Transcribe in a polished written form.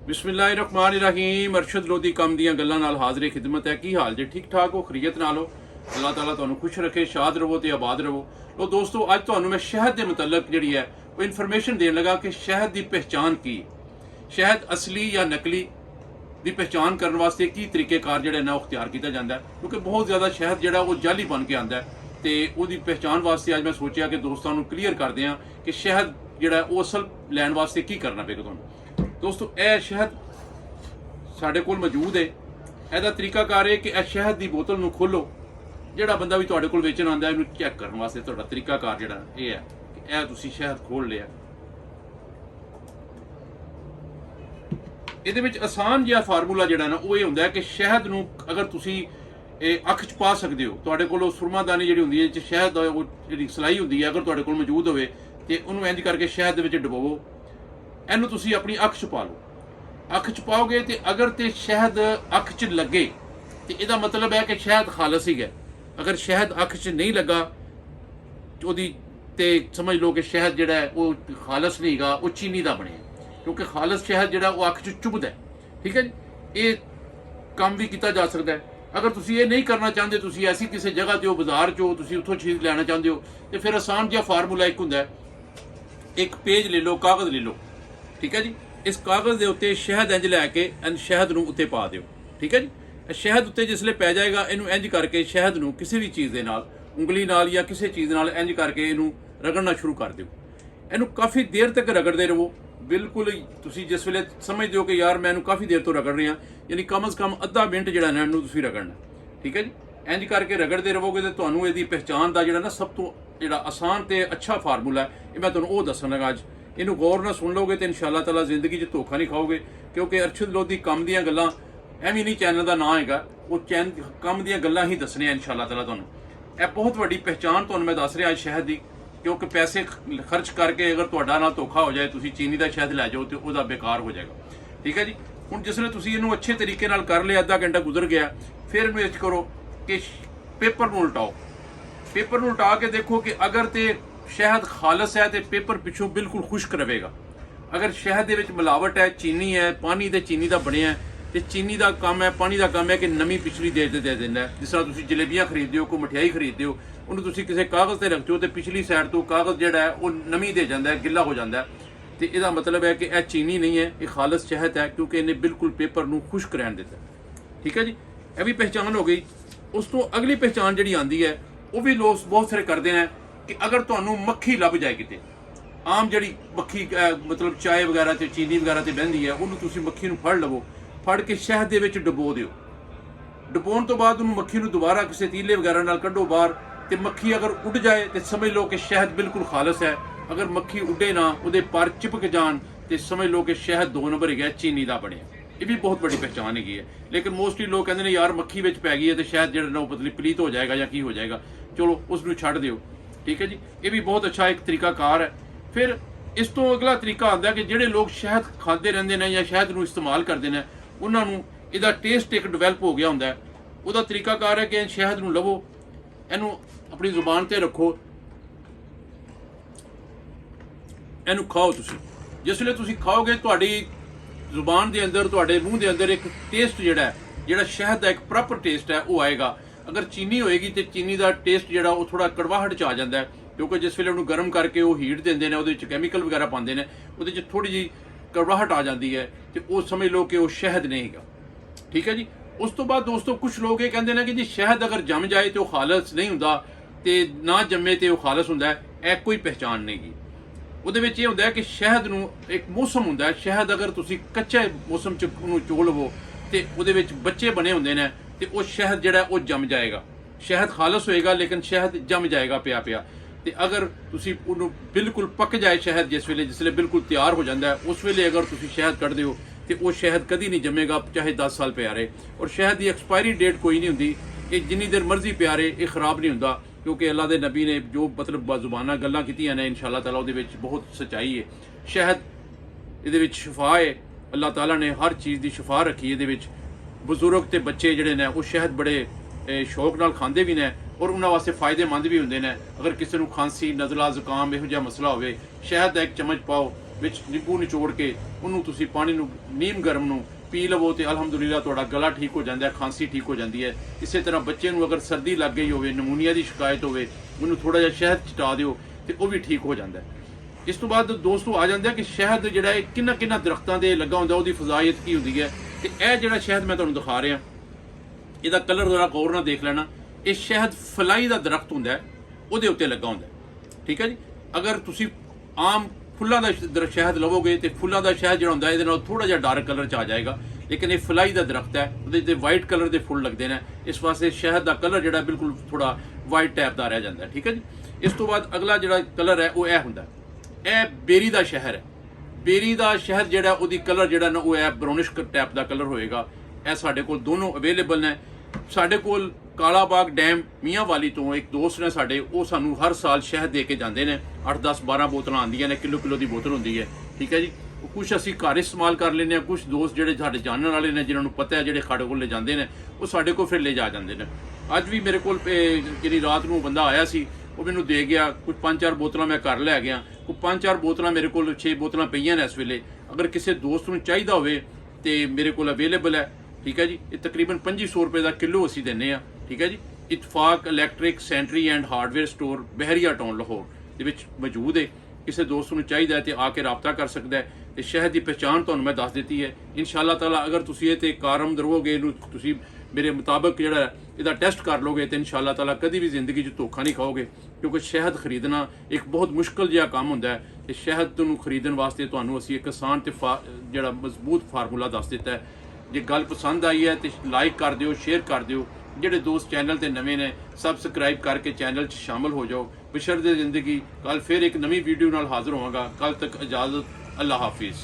बिस्मिल्लाहिर्रहमानिर्रहीम। अरशद लोधी कम दियां गल्लां नाल हाज़िर खिदमत है। की हाल जे? ठीक ठाक हो? खरीयत नाल हो? अल्लाह ताला तुहानू खुश रखे, शाद रवो तो आबाद रवो। तो दोस्तों अज तुहानू मैं शहद के मुतलक जिहड़ी है वो इन्फॉर्मेशन देन लगा कि शहद की पहचान की, शहद असली या नकली की पहचान करने वास्ते की तरीकेकार जिहड़ा ना अख्तियार किया जाता है, क्योंकि बहुत ज़्यादा शहद जिहड़ा वो जाली बन के आता है। तो उसकी पहचान वास्ते अज मैं सोचा कि दोस्तों को क्लीयर कर दें कि शहद जिहड़ा वो असल लैन वास्ते की करना पेगा तुहानू। दोस्तों यह शहद साढ़े कोल मौजूद है। यदा तरीकाकार है कि यह शहद की बोतल में खोलो, जोड़ा बंदा भी तुहाडे कोल वेचन आंदा है चैक करने वास्ते तुहाडा तरीकाकार जिहड़ा ये है कि यह तुसीं शहद खोल लिया। ਇਹਦੇ ਵਿੱਚ आसान जिहा फार्मूला ਜਿਹੜਾ ना वो ये ਹੁੰਦਾ कि शहद ਨੂੰ अगर ਤੁਸੀਂ ਅੱਖ 'ਚ ਪਾ ਸਕਦੇ ਹੋ, ਤੁਹਾਡੇ ਕੋਲ ਸੁਰਮਾਦਾਨੀ ਜਿਹੜੀ ਹੁੰਦੀ ਹੈ ਜਿਹ 'ਚ ਸ਼ਹਿਦ ਉਹ ਜਿਹੜੀ ਸਲਾਈ ਹੁੰਦੀ ਹੈ ਅਗਰ ਤੁਹਾਡੇ ਕੋਲ ਮੌਜੂਦ ਹੋਵੇ ਤੇ ਉਹਨੂੰ ਇੰਜ ਕਰਕੇ ਸ਼ਹਿਦ ਦੇ ਵਿੱਚ ਡੁਬੋਵੋ। ਇਹਨੂੰ ਤੁਸੀਂ ਆਪਣੀ ਅੱਖ 'ਚ ਪਾ ਲਓ। ਅੱਖ 'ਚ ਪਾਓਗੇ ਤੇ ਅਗਰ ਤੇ ਸ਼ਹਿਦ ਅੱਖ 'ਚ ਲੱਗੇ ਤੇ ਇਹਦਾ ਮਤਲਬ ਹੈ ਕਿ ਸ਼ਹਿਦ ਖਾਲਸ ਹੀ ਹੈ। ਅਗਰ ਸ਼ਹਿਦ ਅੱਖ 'ਚ ਨਹੀਂ ਲੱਗਾ ਉਹਦੀ ਤੇ ਸਮਝ ਲਓ ਕਿ ਸ਼ਹਿਦ ਜਿਹੜਾ ਹੈ ਉਹ ਖਾਲਸ ਨਹੀਂ ਹੈਗਾ, ਉਹ ਚੀਨੀ ਦਾ ਬਣਿਆ, क्योंकि खालस शहद जिहड़ा वो अख च चुभदा है। ठीक है जी, ये काम भी किया जा सकता है। अगर तुसीं ये नहीं करना चाहते, तुसीं ऐसी किसी जगह ते हो बाजार चो तुसीं उत्थों चीज़ लैना चाहते हो तो फिर आसान जिहा फार्मूला एक हुंदा है, एक पेज ले लो, कागज़ ले लो। ठीक है जी, इस कागज़ के उत्ते शहद इंज लैके शहद नूं उत्ते पा दिओ। ठीक है जी, शहद उत्ते जिसले पै जाएगा इनू इंज करके शहद नूं किसी भी चीज़ के नाल उंगली नाल या किसी चीज़ नाल इंज करके इनू रगड़ना शुरू कर दिओ। इनू काफ़ी देर तक रगड़ते रहो। बिल्कुल तुसीं जिस वेले समझते हो कि यार मैं काफ़ी देर तो रगड़ रहा, यानी कम अज़ कम अद्धा मिनट जिहड़ा ना इनू तुसीं रगड़ना। ठीक है जी, इंज करके रगड़ते रहोगे तो तुहानूं इहदी पहचान का जिहड़ा ना सब तो जिहड़ा आसान ते अच्छा फार्मूला है ये मैं तुहानूं वो दस्सण लगा। अज इनू गौर नाल सुन लोगे तो इंशाअल्लाह ताला जिंदगी 'च धोखा नहीं खाओगे, क्योंकि अरशद लोधी कम दियां गल्लां एवं नहीं चैनल का नाम हैगा, वो कम दियां गल्लां ही दस्सणियां इंशाअल्लाह ताला तुहानूं। यह बहुत वड्डी पहचान तुहानूं मैं दस रहा शहद की, क्योंकि पैसे खर्च करके अगर तुहाडा ना धोखा हो जाए, तुसीं चीनी का शहद लै जाओ तो वह बेकार हो जाएगा। ठीक है जी, हुण जिसले तुसीं इहनूं अच्छे तरीके नाल कर लिया, अद्धा घंटा गुजर गया, फिर इहनूं इस करो कि पेपर नूं उल्टाओ। पेपर नूं उल्टा के देखो कि अगर तो शहद खालस है तो पेपर पिछों बिल्कुल खुश्क रहेगा। अगर शहद दे विच मिलावट है, चीनी है, पानी तो चीनी का बनिया है, तो चीनी का काम है, पानी का काम है कि नमी पिछली दे देंदा है। जिस तरह तुसीं जलेबियां खरीदते हो, कोई मठियाई खरीदते हो, उन्होंने तुसीं किसी कागज़ ते रखते हो तो पिछली साइड तो कागज़ जिहड़ा है वो नमी दे जाता है, गिला हो जाता है। तो इसका मतलब है कि यह चीनी नहीं है, ये खालस शहद है, क्योंकि इन्हें बिल्कुल पेपर नूं खुश्क रहन दिता है। ठीक है जी, यह भी पहचान हो गई। उस तो अगली पहचान जिहड़ी आती है वो भी लोग बहुत सारे करते हैं कि अगर तुहानूं मक्खी लभ जाए किते, आम जिहड़ी मक्खी मतलब चाय वगैरह ते चीनी वगैरह ते बहिंदी है, उन्होंने तुसीं मक्खी नूं फड़ लवो, फड़ के शहद दे विच डुबो दिओ। डुबोण तो बाद उन्होंने मक्खी नूं दोबारा किसी तीले वगैरह नाल कड्ढो बाहर, तो मक्खी अगर उड़ जाए तो समझ लो कि शहद बिल्कुल खालस है। अगर मक्खी उड़े ना, उहदे पर चिपक जान तो समझ लो कि शहद 2 नंबर है, चीनी का बने। ये भी बहुत बड़ी पहचान हैगी है। लेकिन मोस्टली लोग कहते हैं यार मक्खी विच पै गई है तो शहद जिहड़ा ना पतली पलीत हो जाएगा या की हो जाएगा, चलो उसनूं छड्ड दिओ। ठीक है जी, ये भी बहुत अच्छा एक तरीकाकार है। फिर इस तो अगला तरीका आता है कि जिहड़े लोग शहद खाते रहंदे ने या शहद नूं इस्तेमाल करते हैं, उन्होंने इहदा टेस्ट एक डिवेलप हो गया हुंदा है। उहदा तरीकाकार है कि शहद नूं लवो, इनू अपनी जुबान ते रखो, इनू खाओ। तुसीं जिसले तुसीं खाओगे तुहाडी जुबान के अंदर, तुहाडे मूँह के अंदर एक टेस्ट जिहड़ा है, जिहड़ा शहद का एक प्रॉपर टेस्ट है वो आएगा। अगर चीनी होएगी तो चीनी का टेस्ट जिहड़ा वो थोड़ा कड़वाहट च आ जाता है, क्योंकि जिस वेले उन्होंने गर्म करके वो हीट देंदे ने, उहदे विच कैमिकल वगैरह पाते हैं, उहदे विच थोड़ी जी कड़वाहट आ जाती है, तो वो समझ लो कि वो शहद नहीं है। ठीक है जी, उस तो बाद दोस्तों कुछ लोग ये कहते हैं कि जी शहद अगर जम जाए तो खालस नहीं हुंदा, ते ना जमे तो खालस हुंदा है। यह कोई पहचान नहीं गी। ਉਹਦੇ ਵਿੱਚ ਇਹ ਹੁੰਦਾ ਹੈ कि शहद ਨੂੰ एक मौसम ਹੁੰਦਾ है। शहद अगर ਤੁਸੀਂ ਕੱਚੇ मौसम 'ਚ ਉਹਨੂੰ ਚੋ ਲਵੋ ਤੇ ਉਹਦੇ ਵਿੱਚ ਬੱਚੇ ਬਣੇ ਹੁੰਦੇ ਨੇ ਤੇ ਉਹ शहद ਜਿਹੜਾ ਉਹ ਜੰਮ ਜਾਏਗਾ। शहद खालस होएगा लेकिन शहद जम जाएगा ਪਿਆ ਪਿਆ। ਤੇ अगर ਤੁਸੀਂ ਉਹਨੂੰ ਬਿਲਕੁਲ ਪੱਕ ਜਾਏ शहद, जिसले बिल्कुल तैयार हो जाता है, उस वेले अगर ਤੁਸੀਂ शहद ਕੱਢਦੇ ਹੋ तो वो शहद कभी नहीं जमेगा, चाहे 10 साल पिया रहे। और शहद की एक्सपायरी डेट कोई नहीं होंगी, ये जिन्नी देर मर्जी पिया रहे ये खराब नहीं होंदा, क्योंकि अल्लाह के नबी ने जो मतलब बाजुबाना गल्लां कीतियां ने इंशाअल्लाह ताला उहदे विच बहुत सच्चाई है। शहद इहदे विच शिफा है, अल्लाह ताला ने हर चीज़ की शिफा रखी है। इहदे विच बजुर्ग ते बच्चे जिहड़े ने वो शहद बड़े शौक नाल खांदे भी ने और उन्हां वास्ते फ़ायदेमंद भी हुंदे ने। अगर किसी नूं खांसी, नज़ला, जुकाम इहो जिहा मसला होवे, शहद दा एक चम्मच पाओ ਵਿੱਚ ਨਿੰਬੂ ਨਿਚੋੜ ਕੇ ਉਹਨੂੰ ਤੁਸੀਂ ਪਾਣੀ ਨੂੰ ਨੀਮ ਗਰਮ ਨੂੰ ਪੀ ਲਵੋ ਤੇ ਅਲਹਮਦੁਲਿਲਾ ਤੁਹਾਡਾ ਗਲਾ ਠੀਕ ਹੋ ਜਾਂਦਾ ਹੈ, ਖਾਂਸੀ ਠੀਕ ਹੋ ਜਾਂਦੀ ਹੈ। ਇਸੇ ਤਰ੍ਹਾਂ ਬੱਚੇ ਨੂੰ ਅਗਰ ਸਰਦੀ ਲੱਗ ਗਈ ਹੋਵੇ, ਨਮੂਨੀਆ ਦੀ ਸ਼ਿਕਾਇਤ ਹੋਵੇ, ਉਹਨੂੰ ਥੋੜਾ ਜਿਹਾ ਸ਼ਹਿਦ ਚਟਾ ਦਿਓ ਤੇ ਉਹ ਵੀ ਠੀਕ ਹੋ ਜਾਂਦਾ ਹੈ। ਇਸ ਤੋਂ ਬਾਅਦ ਦੋਸਤੋ ਆ ਜਾਂਦਾ ਕਿ ਸ਼ਹਿਦ ਜਿਹੜਾ ਇਹ ਕਿੰਨਾ ਕਿੰਨਾ ਦਰਖਤਾਂ ਦੇ ਲੱਗਾ ਹੁੰਦਾ, ਉਹਦੀ ਫਜ਼ਾਇਤ ਕੀ ਹੁੰਦੀ ਹੈ। ਤੇ ਇਹ ਜਿਹੜਾ ਸ਼ਹਿਦ ਮੈਂ ਤੁਹਾਨੂੰ ਦਿਖਾ ਰਿਹਾ, ਇਹਦਾ ਕਲਰ ਜ਼ਰਾ ਗੌਰ ਨਾਲ ਦੇਖ ਲੈਣਾ। ਇਹ ਸ਼ਹਿਦ ਫਲਾਈ ਦਾ ਦਰਖਤ ਹੁੰਦਾ ਹੈ, ਉਹਦੇ ਉੱਤੇ ਲੱਗਾ ਹੁੰਦਾ ਹੈ, ਠੀਕ ਹੈ ਜੀ। ਅਗਰ ਤੁਸੀਂ ਆਮ ਫੁੱਲਾਂ ਦਾ ਸ਼ਹਿਦ ਲਵੋਗੇ ਤੇ ਫੁੱਲਾਂ ਦਾ ਸ਼ਹਿਦ ਜਿਹੜਾ ਹੁੰਦਾ ਇਹਦੇ ਨਾਲ ਥੋੜਾ ਜਿਹਾ ਡਾਰਕ ਕਲਰ ਚ ਆ ਜਾਏਗਾ, ਲੇਕਿਨ ਇਹ ਫਲਾਈ ਦਾ ਦਰਖਤ ਹੈ, ਉਹਦੇ ਤੇ ਵਾਈਟ ਕਲਰ ਦੇ ਫੁੱਲ ਲੱਗਦੇ ਨੇ। ਇਸ ਵਾਸਤੇ ਸ਼ਹਿਦ ਦਾ ਕਲਰ ਜਿਹੜਾ ਬਿਲਕੁਲ ਥੋੜਾ ਵਾਈਟ ਟਾਈਪ ਦਾ ਰਹਿ ਜਾਂਦਾ ਹੈ, ਠੀਕ ਹੈ ਜੀ। ਇਸ ਤੋਂ ਬਾਅਦ ਅਗਲਾ ਜਿਹੜਾ ਕਲਰ ਹੈ ਉਹ ਇਹ ਹੁੰਦਾ, ਇਹ ਬੇਰੀ ਦਾ ਸ਼ਹਿਦ ਹੈ। ਬੇਰੀ ਦਾ ਸ਼ਹਿਦ ਜਿਹੜਾ ਉਹਦੀ ਕਲਰ ਜਿਹੜਾ ਨਾ ਉਹ ਹੈ ਬਰਾਊਨਿਸ਼ ਟਾਈਪ ਦਾ ਕਲਰ ਹੋਏਗਾ। ਇਹ ਸਾਡੇ ਕੋਲ ਦੋਨੋਂ ਅਵੇਲੇਬਲ ਨੇ। ਸਾਡੇ ਕੋਲ ਕਾਲਾ ਬਾਗ ਡੈਮ ਮੀਆਂਵਾਲੀ ਤੋਂ ਇੱਕ ਦੋਸਤ ਨੇ ਸਾਡੇ, ਉਹ ਸਾਨੂੰ ਹਰ ਸਾਲ ਸ਼ਹਿਦ ਦੇ ਕੇ ਜਾਂਦੇ ਨੇ। 8 10 12 ਬੋਤਲਾਂ ਆਉਂਦੀਆਂ ਨੇ, ਕਿਲੋ ਦੀ ਬੋਤਲ ਹੁੰਦੀ ਹੈ, ਠੀਕ ਹੈ ਜੀ। ਕੁਛ ਅਸੀਂ ਘਰ ਇਸਤੇਮਾਲ ਕਰ ਲੈਂਦੇ ਹਾਂ, ਕੁਛ ਦੋਸਤ ਜਿਹੜੇ ਸਾਡੇ ਜਾਣਨ ਵਾਲੇ ਨੇ, ਜਿਨ੍ਹਾਂ ਨੂੰ ਪਤਾ ਹੈ, ਜਿਹੜੇ ਸਾਡੇ ਕੋਲ ਲੈ ਜਾਂਦੇ ਨੇ, ਉਹ ਸਾਡੇ ਕੋਲ ਫਿਰ ਲੈ ਜਾਂਦੇ ਨੇ। ਅੱਜ ਵੀ ਮੇਰੇ ਕੋਲ ਜਿਹੜੀ ਰਾਤ ਨੂੰ ਬੰਦਾ ਆਇਆ ਸੀ, ਉਹ ਮੈਨੂੰ ਦੇ ਗਿਆ ਕੁਝ 5-4 ਬੋਤਲਾਂ, ਮੈਂ ਘਰ ਲੈ ਗਿਆ। ਕੋਈ 5-4 ਬੋਤਲਾਂ ਮੇਰੇ ਕੋਲ 6 ਬੋਤਲਾਂ ਪਈਆਂ ਨੇ ਇਸ ਵੇਲੇ। ਅਗਰ ਕਿਸੇ ਦੋਸਤ ਨੂੰ ਚਾਹੀਦਾ ਹੋਵੇ ਤੇ ਮੇਰੇ ਕੋਲ ਅਵੇਲੇਬਲ ਹੈ, ਠੀਕ ਹੈ ਜੀ। ਇਹ ਤਕਰੀਬਨ 2500 ਰੁਪਏ ਦਾ ਕਿਲੋ ਅਸੀਂ ਦਿੰਦੇ ਹਾਂ, ਠੀਕ ਹੈ ਜੀ। Ittefaq electric sanitary and hardware store Bahria town Lahore ਦੇ ਵਿੱਚ ਮੌਜੂਦ ਹੈ। ਕਿਸੇ ਦੋਸਤ ਨੂੰ ਚਾਹੀਦਾ ਹੈ ਤੇ ਆ ਕੇ ਰਾਬਤਾ ਕਰ ਸਕਦਾ ਹੈ। ਤੇ ਸ਼ਹਿਦ ਦੀ ਪਛਾਣ ਤੁਹਾਨੂੰ ਮੈਂ ਦੱਸ ਦਿੱਤੀ ਹੈ। ਇਨਸ਼ਾਅੱਲਾ ਤਾਲਾ ਅਗਰ ਤੁਸੀਂ ਇਹ ਤੇ ਕਾਰਮਦ ਰਹੋਗੇ, ਇਹਨੂੰ ਤੁਸੀਂ ਮੇਰੇ ਮੁਤਾਬਕ ਜਿਹੜਾ ਇਹਦਾ ਟੈਸਟ ਕਰ ਲੋਗੇ ਤੇ ਇਨਸ਼ਾਅੱਲਾ ਤਾਲਾ ਕਦੀ ਵੀ ਜ਼ਿੰਦਗੀ 'ਚ ਧੋਖਾ ਨਹੀਂ ਖਾਓਗੇ, ਕਿਉਂਕਿ ਸ਼ਹਿਦ ਖਰੀਦਣਾ ਇੱਕ ਬਹੁਤ ਮੁਸ਼ਕਲ ਜਿਹਾ ਕੰਮ ਹੁੰਦਾ ਹੈ। ਤੇ ਸ਼ਹਿਦ ਨੂੰ ਖਰੀਦਣ ਵਾਸਤੇ ਤੁਹਾਨੂੰ ਅਸੀਂ ਇੱਕ ਆਸਾਨ ਤੇ ਜਿਹੜਾ ਮਜ਼ਬੂਤ ਫਾਰਮੂਲਾ ਦੱਸ ਦਿੱਤਾ ਹੈ। ਜੇ ਗੱਲ ਪਸੰਦ ਆਈ ਹੈ ਤੇ ਲਾਈਕ ਕਰ ਦਿਓ, ਸ਼ੇਅਰ ਕਰ ਦਿਓ। ਜਿਹੜੇ ਦੋਸਤ ਚੈਨਲ ਤੇ ਨਵੇਂ ਨੇ, ਸਬਸਕ੍ਰਾਈਬ ਕਰਕੇ ਚੈਨਲ 'ਚ ਸ਼ਾਮਲ ਹੋ ਜਾਓ। ਬਸ਼ਰਤੇ ਜ਼ਿੰਦਗੀ। ਕੱਲ ਫਿਰ ਇੱਕ ਨਵੀਂ ਵੀਡੀਓ ਨਾਲ ਹਾਜ਼ਰ ਹੋਵਾਂਗਾ। ਕੱਲ ਤੱਕ ਇਜਾਜ਼ਤ। ਅੱਲਾ ਹਾਫਿਜ਼।